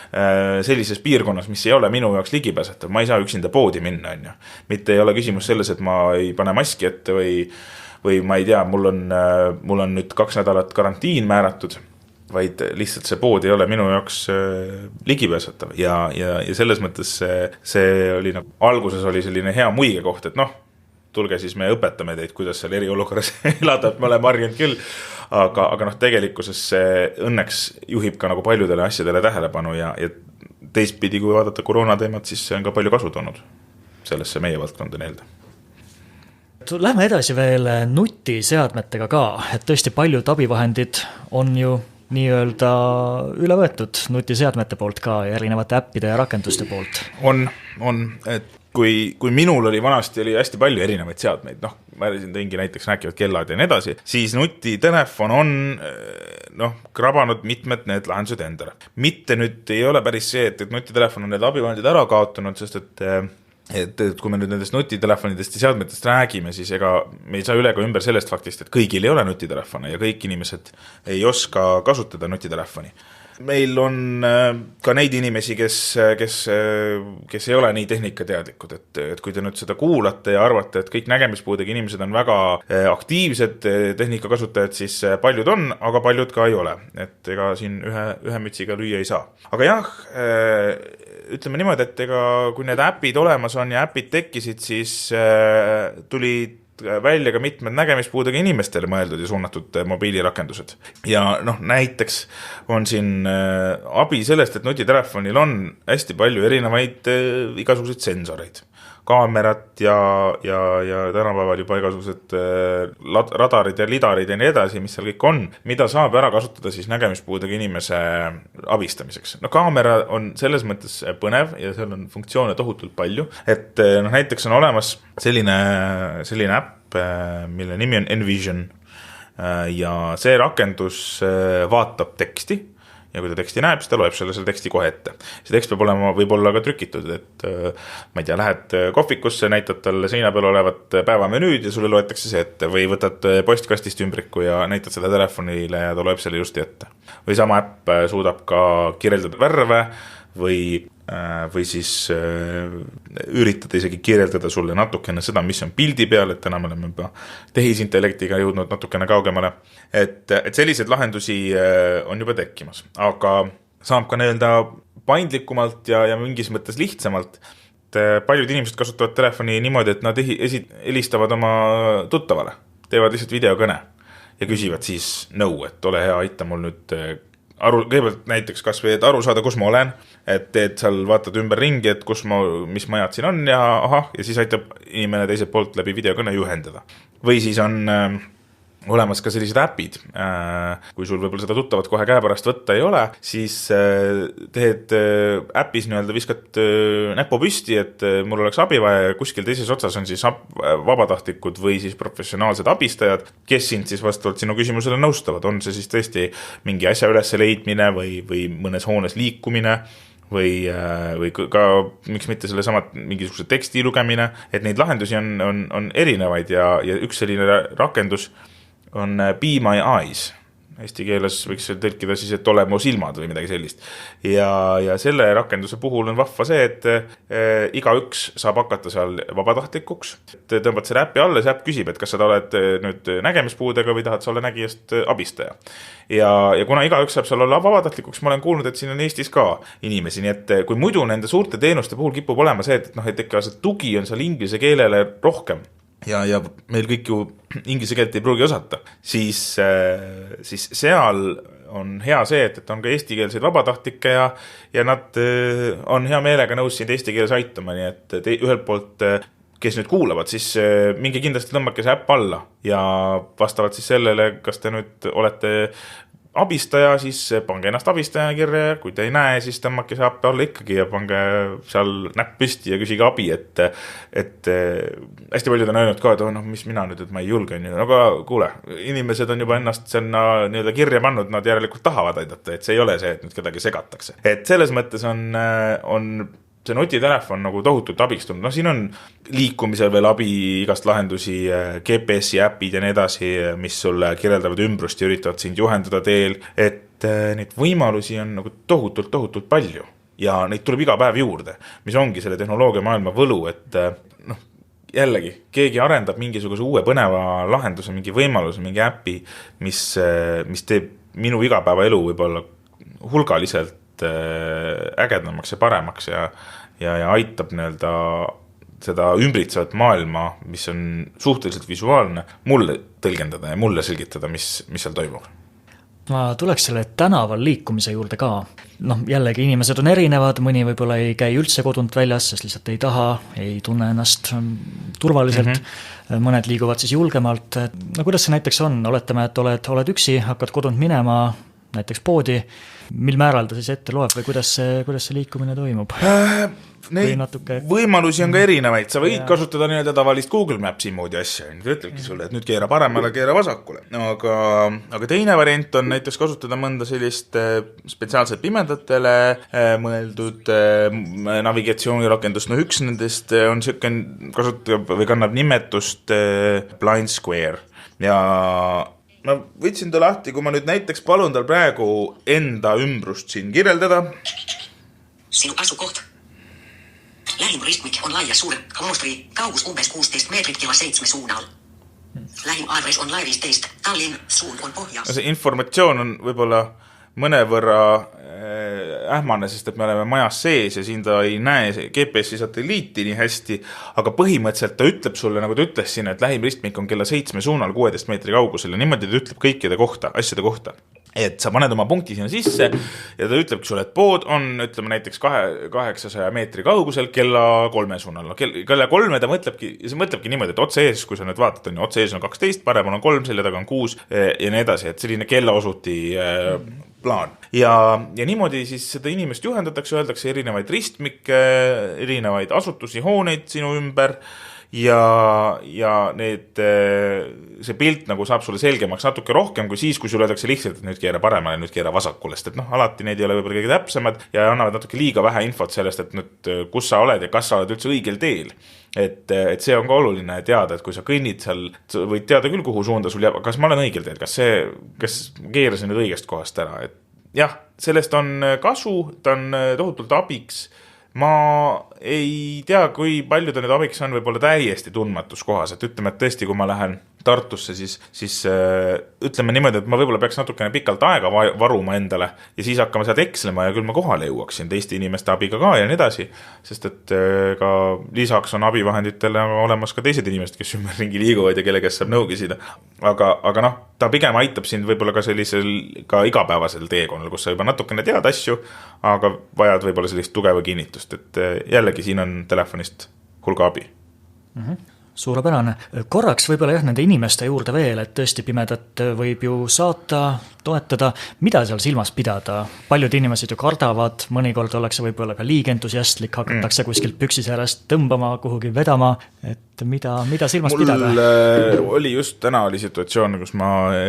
Speaker 2: sellises piirkonnas, mis ei ole minu jaoks ligipääsetav. Ma ei saa üksinda poodi minna. Mitte ei ole küsimus selles, et ma ei pane maski ette või ma ei tea, mul on nüüd 2 nädalat karantiin määratud, vaid lihtsalt see pood ei ole minu jaoks ligipääsetav ja selles mõttes see oli alguses oli selline hea muige koht, et tulge siis me õpetame teid, kuidas seal eriolukorras elada, et me oleme harjunud küll, aga tegelikkuses see õnneks juhib ka nagu paljudele asjadele tähelepanu ja teistpidi, kui vaadata koroonateemat, siis see on ka palju kasu toonud sellesse meie valdkonda neelda.
Speaker 1: Lähme edasi veel nutiseadmetega ka, et tõesti paljud abivahendid on ju nii-öelda üle võetud nutiseadmete poolt ka ja erinevate äppide ja rakenduste poolt.
Speaker 2: On, et kui minul oli vanasti oli hästi palju erinevaid seadmeid, noh, ma siin tõingi näiteks rääkivad kellad ja nii edasi, siis nutitelefon on krabanud mitmed need lahendused endale. Mitte nüüd ei ole päris see, et nutitelefon on need abivahendid ära kaotanud, sest et kui me nüüd nendest nutitelefonidest ja seadmetest räägime, siis ega me ei saa üle ka ümber sellest faktist, et kõigil ei ole nutitelefone ja kõik inimesed ei oska kasutada nutitelefoni. Meil on ka neid inimesi, kes ei ole nii tehnikateadlikud, et kui te nüüd seda kuulate ja arvate, et kõik nägemispuudega inimesed on väga aktiivsed tehnikakasutajad, siis paljud on, aga paljud ka ei ole. Et ega siin ühe mütsiga lüüa ei saa. Aga jah, ütleme niimoodi, et ega kui need äpid olemas on ja äpid tekkisid, siis tulid välja ka mitmed nägemispuudega inimestele mõeldud ja suunatud mobiilirakendused. Ja näiteks on siin abi sellest, et nutitelefonil on hästi palju erinevaid igasuguseid sensoreid. Kaamerat ja tänapäeval juba igasugused radarid ja lidarid ja nii edasi, mis seal kõik on, mida saab ära kasutada siis nägemispuudega inimese abistamiseks. Kaamera on selles mõttes põnev ja seal on funktsioone tohutult palju, et näiteks on olemas selline äpp, mille nimi on Envision ja see rakendus vaatab teksti. Ja kui ta teksti näeb, siis ta loeb selle teksti kohe ette. See tekst võib olla ka trükitud, et ma ei tea, lähed kohvikusse, näitad talle seina peal olevat päevamenüüd ja sulle loetakse see ette või võtad postkastist ümbriku ja näitad seda telefonile ja ta loeb selle just ette. Või sama äpp suudab ka kirjeldada värve või siis üritada isegi kirjeldada sulle natukene seda, mis on pildi peal, et täna me oleme juba tehisintellektiga jõudnud natukene kaugemale. Et selliseid lahendusi on juba tekkimas, aga saab ka nii-öelda paindlikumalt ja mingis mõttes lihtsamalt. Paljud inimesed kasutavad telefoni niimoodi, et nad helistavad oma tuttavale, teevad lihtsalt videokõne ja küsivad siis nõu, et ole hea, aita mul nüüd kõigepealt näiteks kas või, et aru saada, kus ma olen, et seal vaatad ümber ringi, et mis majad siin on ja siis aitab inimene teiselt poolt läbi videokõne juhendada. Või siis on olemas ka sellised äpid. Kui sul võib-olla seda tuttavat kohe käepärast võtta ei ole, siis teed äpis viskad näpu püsti, et mul oleks abi vaja ja kuskil teises otsas on siis vabatahtlikud või siis professionaalsed abistajad, kes sind siis vastavalt sinu küsimusele nõustavad. On see siis tõesti mingi asja ülesse leidmine või mõnes hoones liikumine või ka miks mitte selle sama mingisuguse teksti lugemine, et neid lahendusi on erinevaid ja üks selline rakendus on Be My Eyes. Eesti keeles võiks tõlkida siis, et ole mu silmad või midagi sellist. Ja selle rakenduse puhul on vahva see, et igaüks saab hakata seal vabatahtlikuks. Tõmbad selle äppi alla, see äpp küsib, et kas sa oled nüüd nägemispuudega või tahad sa olla nägijast abistaja. Ja kuna igaüks saab seal olla vabatahtlikuks, ma olen kuulnud, et siin on Eestis ka inimesi, nii et kui muidu nende suurte teenuste puhul kipub olema see, et ikka see tugi on seal inglise keelele rohkem, ja meil kõik ju inglise keelt ei pruugi osata, siis seal on hea see, et on ka eestikeelseid vabatahtlikke ja nad on hea meelega nõus sind eesti keeles aitama, nii et ühelt poolt, kes nüüd kuulavad, siis minge kindlasti tõmmake see äpp alla ja vastavalt siis sellele, kas te nüüd olete abistaja, siis pange ennast abistajana kirja, kui te ei näe, siis tõmmake see appi alla ikkagi ja pange seal näpp püsti ja küsige abi, et hästi paljud on öelnud ka, et mis mina nüüd, et ma ei julge, aga kuule, inimesed on juba ennast sinna nii-öelda kirja pannud, nad järelikult tahavad aidata, et see ei ole see, et nüüd kedagi segatakse. Et selles mõttes on see nutitelefon nagu tohutult abistunud. Siin on liikumisel veel abi igast lahendusi, GPS-i äpid ja nii edasi, mis sulle kirjeldavad ümbrust ja üritavad sind juhendada teel, et neid võimalusi on nagu tohutult palju ja neid tuleb iga päev juurde, mis ongi selle tehnoloogia maailma võlu, et jällegi, keegi arendab mingisuguse uue põneva lahenduse, mingi võimaluse, mingi äpi, mis teeb minu igapäeva elu võib-olla hulgaliselt ägedamaks ja paremaks ja aitab nii-öelda seda ümbritsevat maailma, mis on suhteliselt visuaalne, mulle tõlgendada ja mulle selgitada, mis seal toimub.
Speaker 1: Ma tuleks selle tänaval liikumise juurde ka. Jällegi inimesed on erinevad, mõni võib-olla ei käi üldse kodunt väljas, sest lihtsalt ei taha, ei tunne ennast turvaliselt. Mõned liiguvad siis julgemalt. Kuidas see näiteks on? Oletame, et oled üksi, hakkad kodunt minema näiteks poodi, mil määral ta siis ette loeb või kuidas see liikumine toimub?
Speaker 2: neid
Speaker 1: natuke...
Speaker 2: võimalusi on ka erinevaid, sa võid kasutada nii-öelda tavalist Google Maps'i moodi asja, ta ütlebki sulle, et nüüd keera paremale, keera vasakule. Aga teine variant on näiteks kasutada mõnda sellist spetsiaalselt pimedatele mõeldud navigatsioonirakendust. No üks nendest on kasutab või kannab nimetust Blind Square ja ma võtsin ta lahti, kui ma nüüd näiteks palun tal praegu enda ümbrust siin kirjeldada.
Speaker 3: Sinu asukoht. Lähim ristmik on laia suur, Mustri, kaugus umbes 16 meetrit kella 7 suunal. Lähim aadress on lai 15, Tallinn, suund on pohjas.
Speaker 2: See informatsioon on võib-olla mõnevõrra ähmane, sest et me oleme majas sees ja siin ta ei näe GPS-i satelliiti nii hästi, aga põhimõtteliselt ta ütleb sulle, nagu ta ütles siin, et lähim ristmik on kella 7 suunal 16 meetri kaugusel ja niimoodi ta ütleb kõikide kohta, asjade kohta. Et sa paned oma punkti sinna sisse ja ta ütlebki sulle, et pood on, ütleme näiteks 800 meetri kaugusel kella 3 suunal. Kella 3 ta mõtlebki niimoodi, et otse ees, kui sa nüüd vaatad, on ju, otse ees on 12, paremal on 3, selle taga on 6 ja nii edasi, et selline kellaosuti plaan. Ja niimoodi siis seda inimest juhendatakse, öeldakse erinevaid ristmikke, erinevaid asutusi, hooneid sinu ümber ja see pilt nagu saab sulle selgemaks natuke rohkem kui siis, kui sulle öeldakse lihtsalt, et nüüd keera paremale, nüüd keera vasakule, sest et alati need ei ole võib-olla kõige täpsemad ja annavad natuke liiga vähe infot sellest, et nüüd kus sa oled ja kas sa oled üldse õigel teel. Et see on ka oluline teada, et kui sa kõnnid seal, sa võid teada küll, kuhu suunda sul jääb, kas ma olen õigel teel, kas keerasin nüüd õigest kohast ära, et jah, sellest on kasu, ta on tohutult abiks. Ma ei tea, kui palju ta nüüd abiks on võib-olla täiesti tundmatus kohas, et ütleme, et tõesti, kui ma lähen Tartusse, siis ütleme niimoodi, et ma võib-olla peaks natukene pikalt aega varuma endale ja siis hakkama sealt ekslema ja küll ma kohale jõuaksin teiste inimeste abiga ka ja nii edasi, sest et ka lisaks on abivahenditele olemas ka teised inimesed, kes ümberringi liiguvad ja kelle kes saab nõu küsida. Aga ta pigem aitab sind võib-olla ka sellisel ka igapäevasel teekonnal, kus sa juba natukene tead asju, aga vajad võib-olla sellist tugeva kinnitust, et jällegi siin on telefonist hulga abi.
Speaker 1: Suurepärane. Korraks võib-olla nende inimeste juurde veel, et tõesti pimedat võib ju saata, toetada, mida seal silmas pidada. Paljud inimesed ju kardavad, mõnikord ollakse võib-olla ka liigentusiastlik, hakatakse kuskilt püksisäärast tõmbama, kuhugi vedama, et mida silmas pidada?
Speaker 2: Mul oli just täna oli situatsioon, kus ma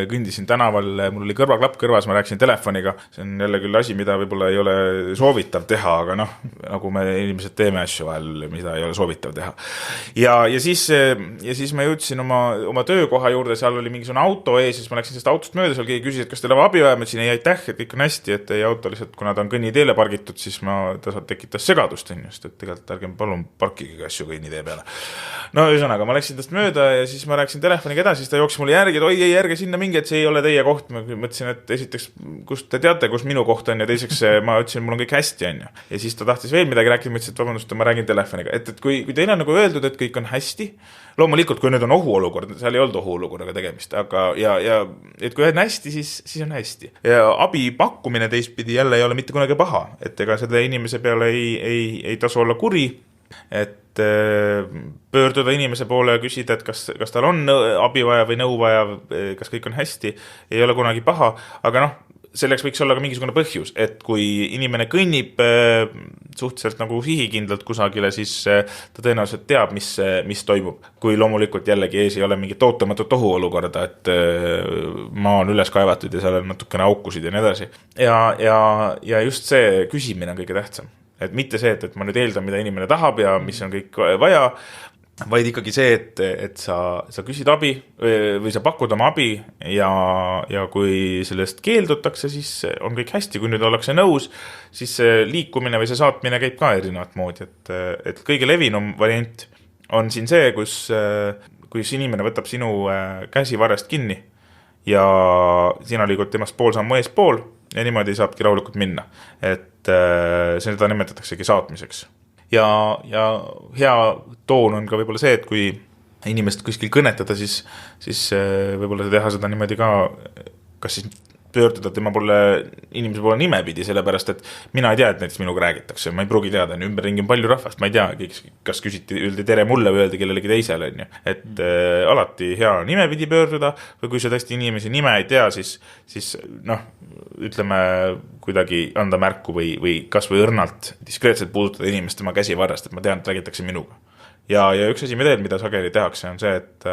Speaker 2: kõndisin tänaval, mul oli kõrvaklapp kõrvas, ma rääkisin telefoniga, see on jälle küll asi, mida võib-olla ei ole soovitav teha, aga nagu me inimesed teeme asju vahel, mida ei ole soovitav teha. Ja siis ma jõudsin oma töökoha juurde, seal oli mingisugune auto ees, siis ma läksin sellest autost mööda, seal keegi küsis, et kas teil on abi vaja, ma ütlesin, ei aitäh, et kõik on hästi, et ei auto lihtsalt, kuna ta on kõnniteele pargitud, siis ta tekitas segadust, et tegelikult ärgem palun parkige asju kõnnitee peale. No ühesõnaga, ma läksin tast mööda ja siis ma rääkisin telefoniga edasi, siis ta jooksis mulle järgi, et oi, ei järge sinna mingi, et see ei ole teie koht. Ma mõtlesin, et esiteks, kust te teate, kus minu koht on ja teiseks ma ütlesin, mul on kõik hästi on. Ja siis ta tahtis veel midagi rääkida, ma ütlesin, et vabandust, ma räägin telefoniga. Et kui teil on nagu öeldud, et kõik on hästi, loomulikult, kui nüüd on ohuolukord, seal ei olnud ohuolukorraga tegemist, aga et kui on hästi, siis on hästi. Ja abi pakkumine teistpidi jälle ei ole mitte kunagi paha, et ega seda inimese peale ei tasu olla kuri, et pöörduda inimese poole ja küsida, et kas tal on abi vaja või nõu vaja, kas kõik on hästi, ei ole kunagi paha, aga selleks võiks olla ka mingisugune põhjus, et kui inimene kõnnib suhteliselt nagu sihikindlalt kusagile, siis ta tõenäoliselt teab, mis toimub. Kui loomulikult jällegi ees ei ole mingit ootamatut ohuolukorda, et maa on üles kaevatud ja seal on natukene aukusid ja nii edasi. Ja just see küsimine on kõige tähtsam. Et mitte see, et ma nüüd eeldan, mida inimene tahab ja mis on kõik vaja, vaid ikkagi see, et sa küsid abi või sa pakud oma abi ja kui sellest keeldutakse, siis on kõik hästi. Kui nüüd ollakse nõus, siis see liikumine või see saatmine käib ka erinevat moodi. Et kõige levinum variant on siin see, kus inimene võtab sinu käsivarrest kinni ja sina liigud temast pool sammu eespool ja niimoodi saabki rahulikult minna. Et seda nimetataksegi saatmiseks. Ja hea toon on ka võib-olla see, et kui inimest kuskil kõnetada, siis võib-olla teha seda niimoodi ka, kas siis pöörduda tema poole, inimese poole nimepidi, sellepärast, et mina ei tea, et näiteks minuga räägitakse, ma ei pruugi teada, ümberringi on palju rahvast, ma ei tea, kas küsiti öeldi tere mulle või öeldi kellelegi teisele, et alati hea nimepidi pöörduda või kui sa tõesti inimese nime ei tea, siis noh, ütleme kuidagi anda märku või kas või õrnalt diskreetselt puudutada inimest tema käsivarrest, et ma tean, et räägitakse minuga. Ja üks asi mida sageli tehakse on see, et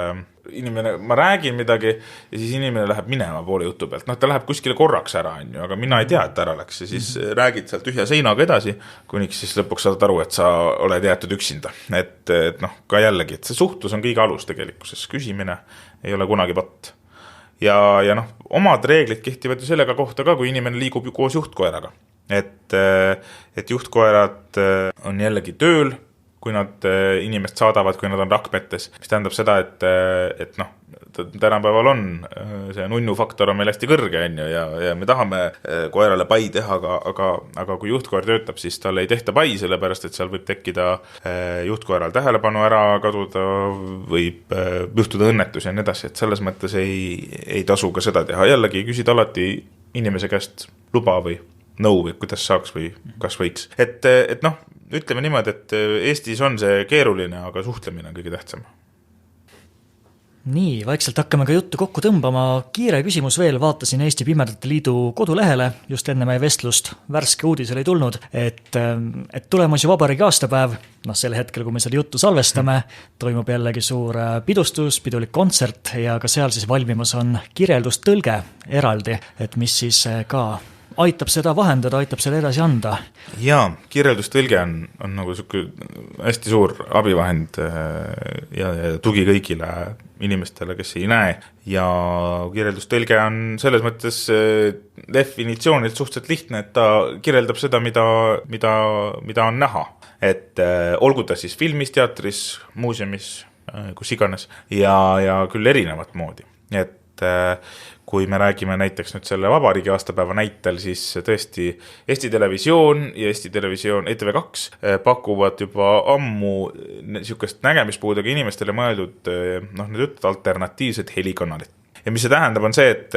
Speaker 2: inimene, ma räägin midagi ja siis inimene läheb minema poole jutu pealt. Ta läheb kuskile korraks ära, aga mina ei tea, et ära läks ja siis räägid sealt tühja seinaga edasi, kuniks siis lõpuks saad aru, et sa oled jäetud üksinda. Et ka jällegi, et see suhtlus on kõige alus tegelikkuses. Küsimine ei ole kunagi patt. Ja omad reeglid kehtivad ju sellega kohta ka, kui inimene liigub ju koos juhtkoeraga. Et juhtkoerad on jällegi tööl, kui nad inimest saadavad, kui nad on rakmetes, mis tähendab seda, et tänapäeval on see nunnu faktor on meil hästi kõrge ja me tahame koerale pai teha, aga kui juhtkoer töötab, siis tal ei tehta pai, sellepärast et seal võib tekkida juhtkoeral tähelepanu ära kaduda, võib juhtuda õnnetus ja nii edasi, et selles mõttes ei tasu ka seda teha. Jällegi küsida alati inimese käest luba või nõu või kuidas saaks või kas võiks. Et ütleme niimoodi, et Eestis on see keeruline, aga suhtlemine on kõige tähtsam.
Speaker 1: Nii, vaikselt hakkame ka juttu kokku tõmbama. Kiire küsimus veel, vaatasin Eesti Pimedate Liidu kodulehele just enne meie vestlust. Värske uudis oli tulnud, et tulemas ju vabariigi aastapäev, sel hetkel, kui me seda juttu salvestame, toimub jällegi suur pidustus, pidulik kontsert ja ka seal siis valmimas on kirjeldustõlge eraldi, et mis siis ka aitab seda vahendada, aitab selle edasi anda.
Speaker 2: Jaa, kirjeldustõlge on nagu hästi suur abivahend ja tugi kõigile inimestele, kes ei näe. Ja kirjeldustõlge on selles mõttes definitsioonilt suhteliselt lihtne, et ta kirjeldab seda, mida on näha. Et olgu ta siis filmis, teatris, muuseumis, kus iganes ja küll erinevat moodi. Et kui me räägime näiteks nüüd selle vabariigi aastapäeva näitel, siis tõesti Eesti Televisioon ja Eesti Televisioon ETV2 pakuvad juba ammu niisugust nägemispuudega inimestele mõeldud need alternatiivsed helikanalit. Ja mis see tähendab on see, et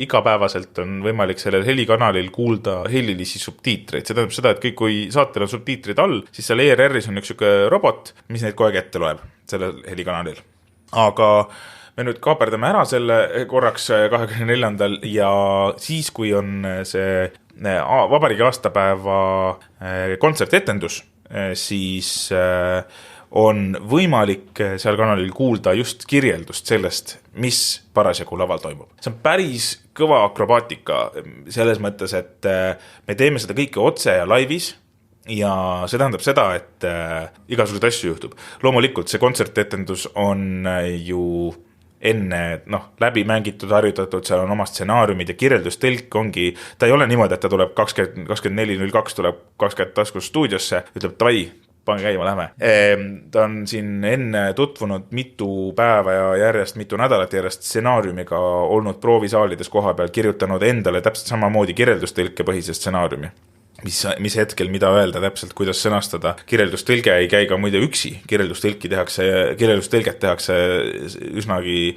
Speaker 2: igapäevaselt on võimalik sellel helikanalil kuulda helilisi subtiitreid. See tähendab seda, et kui saatel on subtiitrid all, siis seal ERR-is on üks robot, mis neid kogu aeg ette loeb sellel helikanalil. Aga me nüüd kaaperdame ära selle korraks 24. ja siis, kui on see vabariigi aastapäeva kontsertetendus, siis on võimalik seal kanalil kuulda just kirjeldust sellest, mis parasjagu laval toimub. See on päris kõva akrobaatika selles mõttes, et me teeme seda kõike otse ja laivis, ja see tähendab seda, et igasuguseid asju juhtub. Loomulikult see kontsertetendus on ju enne läbi mängitud, harjutatud, seal on oma stsenaariumid ja kirjeldustõlk ongi, ta ei ole niimoodi, et ta tuleb 24.02 tuleb 20 taskus stuudiosse, ütleb, davai, pane käima, lähme. Ta on siin enne tutvunud mitu päeva ja järjest mitu nädalat järjest stsenaariumiga olnud proovisaalides koha peal, kirjutanud endale täpselt samamoodi kirjeldustõlke põhise stsenaariumi. Mis hetkel, mida öelda täpselt, kuidas sõnastada. Kirjeldustõlge ei käi ka muide üksi. Kirjeldustõlget tehakse üsnagi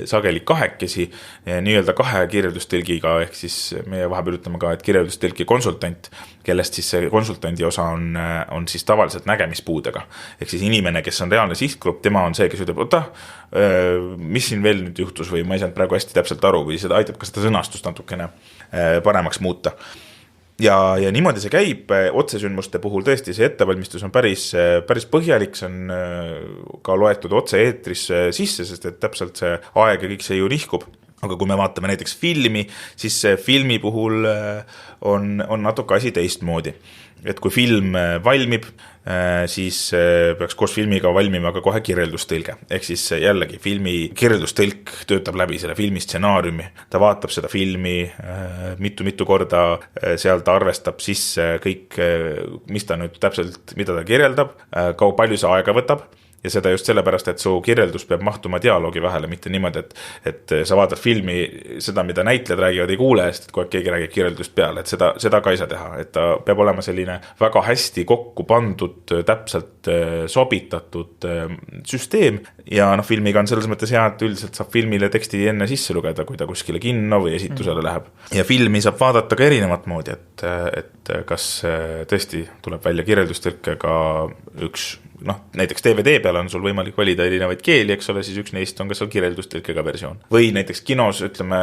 Speaker 2: sageli kahekesi, nii-öelda kahe kirjeldustõlgiga, ehk siis meie vahepeal ütleme ka, et kirjeldustõlgi konsultant, kellest siis see konsultandi osa on siis tavaliselt nägemispuudega. Ehk siis inimene, kes on reaalne sihtgrupp, tema on see, kes ütleb, mis siin veel nüüd juhtus või ma ei saanud praegu hästi täpselt aru või seda aitab ka seda sõnastust natukene paremaks muuta. Ja niimoodi see käib otsesündmuste puhul tõesti, see ettevalmistus on päris põhjalik, see on ka loetud otse eetris sisse, sest et täpselt see aeg ja kõik see ju nihkub. Aga kui me vaatame näiteks filmi, siis filmi puhul on natuke asi teistmoodi. Et kui film valmib, siis peaks koos filmiga valmima ka kohe kirjeldustõlge. Ehk siis jällegi filmi kirjeldustõlk töötab läbi selle filmi stsenaariumi. Ta vaatab seda filmi mitu korda, seal ta arvestab sisse kõik, mis ta nüüd täpselt, mida ta kirjeldab, palju see aega võtab. ja seda just sellepärast, et su kirjeldus peab mahtuma dialoogi vahele, mitte niimoodi, et sa vaatad filmi, seda, mida näitlejad räägivad, ei kuule, sest et kui keegi räägib kirjeldust peale, et seda ka ei saa teha, et ta peab olema selline väga hästi kokku pandud, täpselt sobitatud süsteem ja filmiga on selles mõttes hea, et üldiselt saab filmile teksti enne sisse lugeda, kui ta kuskile kinno või esitusele läheb. Ja filmi saab vaadata ka erinevat moodi, et kas tõesti tuleb välja kirjeldustõlkega üks, näiteks DVD peal on sul võimalik valida erinevaid keeli, eks ole, siis üks neist on kas seal kirjeldustõlkega versioon. Või näiteks kinos, ütleme,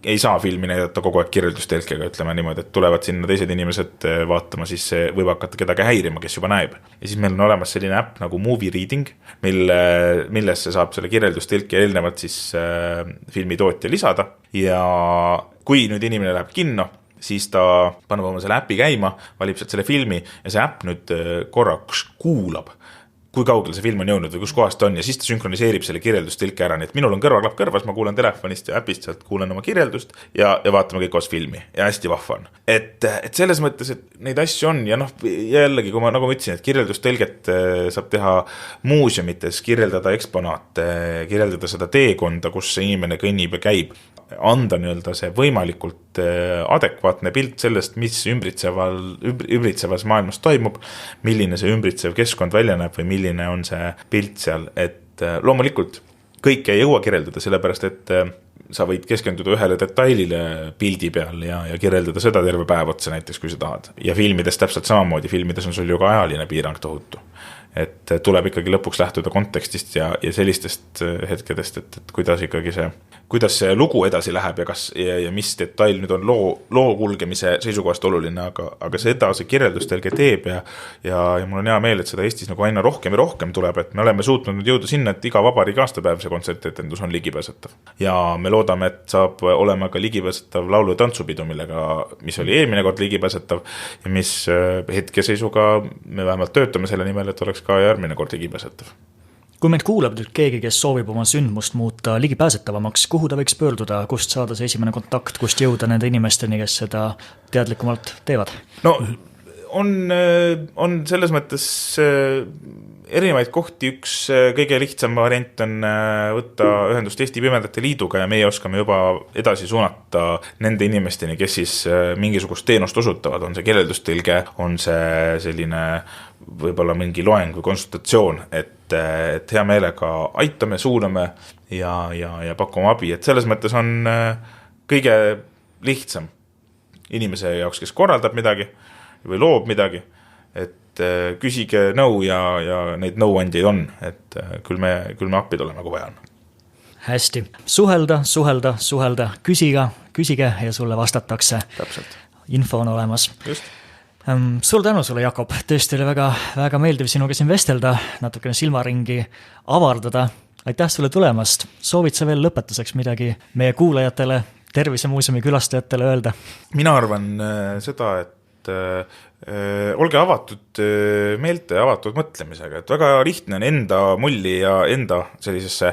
Speaker 2: ei saa filmi näidata kogu aeg kirjeldustõlkega, ütleme niimoodi, et tulevad sinna teised inimesed vaatama, siis see võib hakata kedagi häirima, kes juba näeb. Ja siis meil on olemas selline äpp nagu Movie Reading, millesse saab selle kirjeldustõlki eelnevalt siis filmitootja lisada ja kui nüüd inimene läheb kinno, siis ta paneb oma selle äpi käima, valib sealt selle filmi ja see äpp nüüd korraks kuulab, kui kaugele see film on jõudnud või kus kohast on ja siis ta sünkroniseerib selle kirjeldustõlke ära, nii et minul on kõrvaklapp kõrvas, ma kuulen telefonist ja äpist sealt kuulen oma kirjeldust ja vaatame kõik koos filmi ja hästi vahva on. Et selles mõttes, et neid asju on ja jällegi, kui nagu ma ütlesin, et kirjeldustõlget saab teha muuseumites, kirjeldada eksponaate, kirjeldada seda teekonda, kus see inimene kõnnib ja käib, anda see võimalikult adekvaatne pilt sellest, mis ümbritsevas maailmas toimub, milline see ümbritsev keskkond välja näeb või milline on see pilt seal, et loomulikult kõike ei jõua kirjeldada, sellepärast et sa võid keskenduda ühele detailile pildi peal ja kirjeldada seda terve päev otsa näiteks, kui sa tahad. Ja filmides täpselt samamoodi, filmides on sul ju ka ajaline piirang tohutu. Et tuleb ikkagi lõpuks lähtuda kontekstist ja sellistest hetkedest, et kuidas ikkagi kuidas see lugu edasi läheb ja mis detail nüüd on loo kulgemise seisukohast oluline, aga seda see kirjeldustõlge teeb ja mul on hea meel, et seda Eestis nagu aina rohkem ja rohkem tuleb, et me oleme suutnud nüüd jõuda sinna, et iga vabariigi aastapäev see kontsertetendus on ligipääsetav. Ja me loodame, et saab olema ka ligipääsetav laulu- ja tantsupidu, mis oli eelmine kord ligipääsetav ja mis hetkeseisuga me vähemalt töötame selle nimel, et oleks ka järgmine kord ligipääsetav.
Speaker 1: Kui meid kuulab nüüd keegi, kes soovib oma sündmust muuta ligipääsetavamaks, kuhu ta võiks pöörduda, kust saada see esimene kontakt, kust jõuda nende inimesteni, kes seda teadlikumalt teevad?
Speaker 2: No on selles mõttes erinevaid kohti, üks kõige lihtsam variant on võtta ühendust Eesti Pimedate Liiduga ja meie oskame juba edasi suunata nende inimesteni, kes siis mingisugust teenust osutavad, on see kirjeldustõlge, on see selline võib-olla mingi loeng või konsultatsioon, et hea meelega aitame, suuname ja pakume abi, et selles mõttes on kõige lihtsam inimese jaoks, kes korraldab midagi või loob midagi, et küsige nõu ja neid nõuandjaid on, et küll me appi tuleme, kui vaja on.
Speaker 1: Hästi, suhelda, küsige ja sulle vastatakse.
Speaker 2: Täpselt.
Speaker 1: Info on olemas.
Speaker 2: Just.
Speaker 1: Suur tänu sulle, Jakob, tõesti oli väga, väga meeldiv sinuga siin vestelda, natukene silmaringi avardada. Aitäh sulle tulemast. Soovid sa veel lõpetuseks midagi meie kuulajatele, Tervisemuuseumi külastajatele öelda? Mina
Speaker 2: arvan seda, et olge avatud meelte ja avatud mõtlemisega, et väga lihtne on enda mulli ja enda sellisesse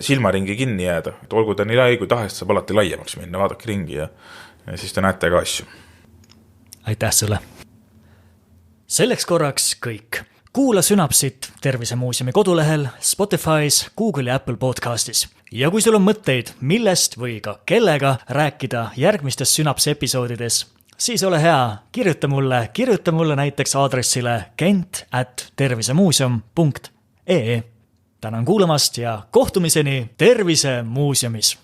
Speaker 2: silmaringi kinni jääda, et olgu ta nii lai kui tahest, saab alati laiemaks minna, vaadake ringi ja siis te näete ka asju.
Speaker 1: Aitäh sulle. Selleks korraks kõik. Kuula Synapsit Tervisemuuseumi kodulehel, Spotify's, Google ja Apple podcastis. Ja kui sul on mõtteid, millest või ka kellega rääkida järgmistes Synapsi episoodides, siis ole hea, kirjuta mulle näiteks aadressile kent@tervisemuuseum.ee. Tänan kuulamast ja kohtumiseni Tervisemuuseumis!